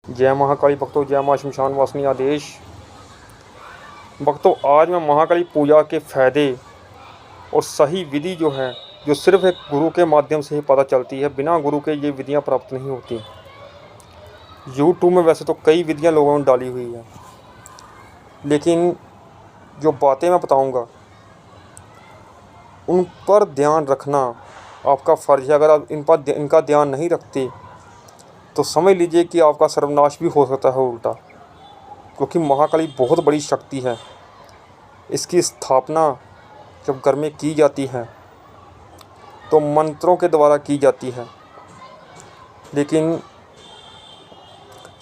जय महाकाली भक्तों, जय माँ शमशान वासिनी आदेश भक्तों। आज मैं महाकाली पूजा के फ़ायदे और सही विधि जो सिर्फ़ एक गुरु के माध्यम से ही पता चलती है, बिना गुरु के ये विधियाँ प्राप्त नहीं होती। यूट्यूब में वैसे तो कई विधियाँ लोगों ने डाली हुई है, लेकिन जो बातें मैं बताऊँगा उन पर ध्यान रखना आपका फ़र्ज़ है। अगर आप इनका ध्यान नहीं रखते तो समझ लीजिए कि आपका सर्वनाश भी हो सकता है उल्टा, क्योंकि महाकाली बहुत बड़ी शक्ति है। इसकी स्थापना जब घर में की जाती है तो मंत्रों के द्वारा की जाती है, लेकिन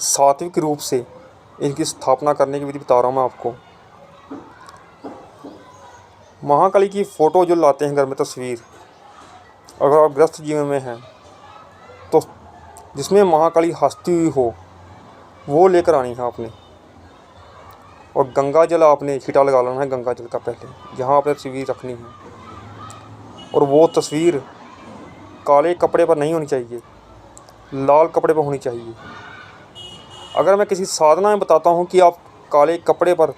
सात्विक रूप से इनकी स्थापना करने की विधि बता रहा हूँ मैं आपको। महाकाली की फ़ोटो जो लाते हैं घर में, तस्वीर, अगर आप ग्रस्त जीवन में हैं तो जिसमें महाकाली हंसती हुई हो वो लेकर आनी है आपने, और गंगा जल आपने छींटा लगा लेना है गंगा जल का पहले जहाँ आपने तस्वीर रखनी है। और वो तस्वीर काले कपड़े पर नहीं होनी चाहिए, लाल कपड़े पर होनी चाहिए। अगर मैं किसी साधना में बताता हूँ कि आप काले कपड़े पर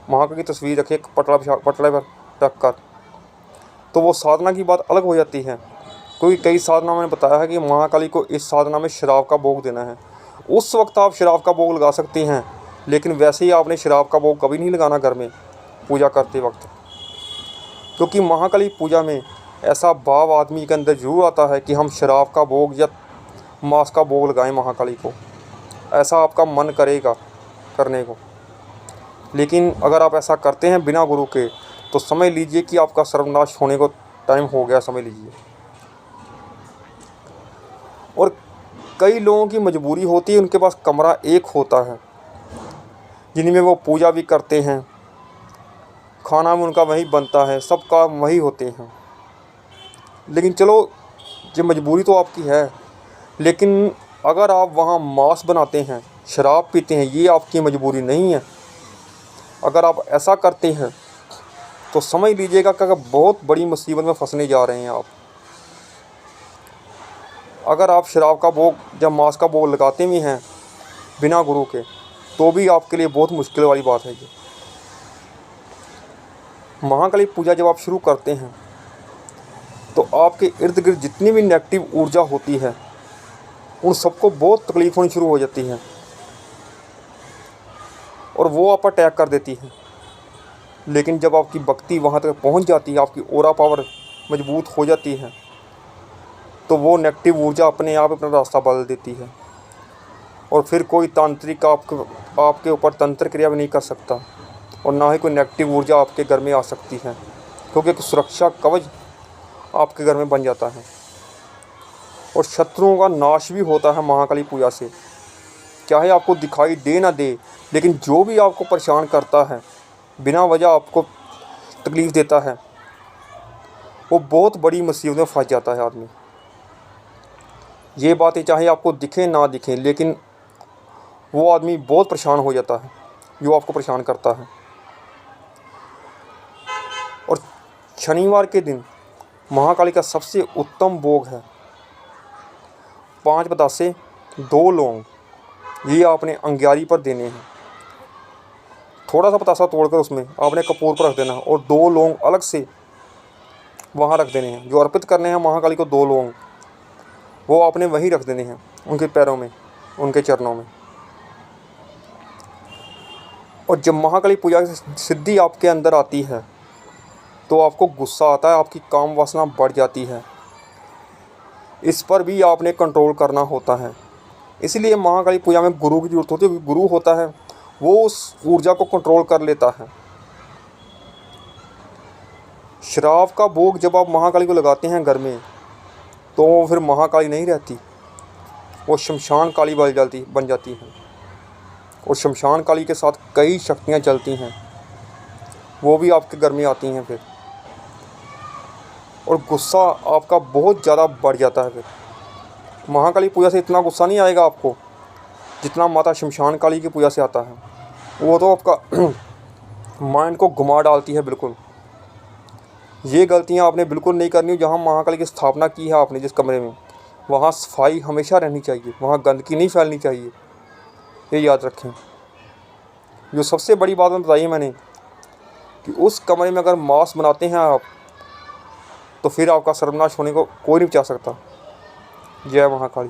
महाकाली की तस्वीर रखें पटले पर रख कर, तो वो साधना की बात अलग हो जाती है। क्योंकि कई साधना मैंने बताया है कि महाकाली को इस साधना में शराब का भोग देना है। उस वक्त आप शराब का भोग लगा सकते हैं, लेकिन वैसे ही आपने शराब का भोग कभी नहीं लगाना घर में पूजा करते वक्त, क्योंकि महाकाली पूजा में ऐसा भाव आदमी के अंदर जरूर आता है कि हम शराब का भोग या मांस का भोग लगाएं महाकाली को। ऐसा आपका मन करेगा करने को, लेकिन अगर आप ऐसा करते हैं बिना गुरु के तो समझ लीजिए कि आपका सर्वनाश होने को टाइम हो गया, समझ लीजिए। और कई लोगों की मजबूरी होती है, उनके पास कमरा एक होता है जिनमें वो पूजा भी करते हैं, खाना भी उनका वहीं बनता है, सब काम वही होते हैं। लेकिन चलो, ये मजबूरी तो आपकी है, लेकिन अगर आप वहाँ मांस बनाते हैं, शराब पीते हैं, ये आपकी मजबूरी नहीं है। अगर आप ऐसा करते हैं तो समझ लीजिएगा कि बहुत बड़ी मुसीबत में फंसने जा रहे हैं आप। अगर आप शराब का भोग या मांस का भोग लगाते भी हैं बिना गुरु के, तो भी आपके लिए बहुत मुश्किल वाली बात है ये। महाकाली पूजा जब आप शुरू करते हैं तो आपके इर्द गिर्द जितनी भी नेगेटिव ऊर्जा होती है उन सबको बहुत तकलीफ होनी शुरू हो जाती है, और वो आप पर अटैक कर देती है। लेकिन जब आपकी भक्ति वहाँ तक पहुँच जाती है, आपकी ऑरा पावर मजबूत हो जाती है, तो वो नेगेटिव ऊर्जा अपने आप अपना रास्ता बदल देती है, और फिर कोई तांत्रिक आपके ऊपर तंत्र क्रिया भी नहीं कर सकता, और ना ही कोई नेगेटिव ऊर्जा आपके घर में आ सकती है, क्योंकि एक सुरक्षा कवच आपके घर में बन जाता है। और शत्रुओं का नाश भी होता है महाकाली पूजा से, चाहे आपको दिखाई दे ना दे, लेकिन जो भी आपको परेशान करता है, बिना वजह आपको तकलीफ़ देता है, वो बहुत बड़ी मुसीबत में फंस जाता है आदमी। ये बातें चाहे आपको दिखें ना दिखें, लेकिन वो आदमी बहुत परेशान हो जाता है जो आपको परेशान करता है। और शनिवार के दिन महाकाली का सबसे उत्तम भोग है 5 बतासे 2 लौंग, ये आपने अंग्यारी पर देने हैं। थोड़ा सा पतासा तोड़कर उसमें आपने कपूर पर रख देना, और 2 लौंग अलग से वहाँ रख देने हैं। जो अर्पित करने हैं महाकाली को 2 लौंग, वो आपने वहीं रख देने हैं, उनके पैरों में, उनके चरणों में। और जब महाकाली पूजा की सिद्धि आपके अंदर आती है तो आपको गुस्सा आता है, आपकी काम वासना बढ़ जाती है। इस पर भी आपने कंट्रोल करना होता है। इसलिए महाकाली पूजा में गुरु की ज़रूरत होती है, क्योंकि गुरु होता है वो उस ऊर्जा को कंट्रोल कर लेता है। शराब का भोग जब आप महाकाली को लगाते हैं घर में, तो वो फिर महाकाली नहीं रहती, वो शमशान काली बन जाती है। और शमशान काली के साथ कई शक्तियाँ चलती हैं, वो भी आपके घर में आती हैं फिर, और गुस्सा आपका बहुत ज़्यादा बढ़ जाता है। फिर महाकाली पूजा से इतना गुस्सा नहीं आएगा आपको जितना माता शमशान काली की पूजा से आता है। वो तो आपका माइंड को घुमा डालती है बिल्कुल। ये गलतियाँ आपने बिल्कुल नहीं करनी। जहाँ महाकाली की स्थापना की है आपने जिस कमरे में, वहाँ सफाई हमेशा रहनी चाहिए, वहाँ गंदगी नहीं फैलनी चाहिए। ये याद रखें। जो सबसे बड़ी बात में बताई है मैंने कि उस कमरे में अगर मांस बनाते हैं आप तो फिर आपका सर्वनाश होने को कोई नहीं बचा सकता। जय महाकाली।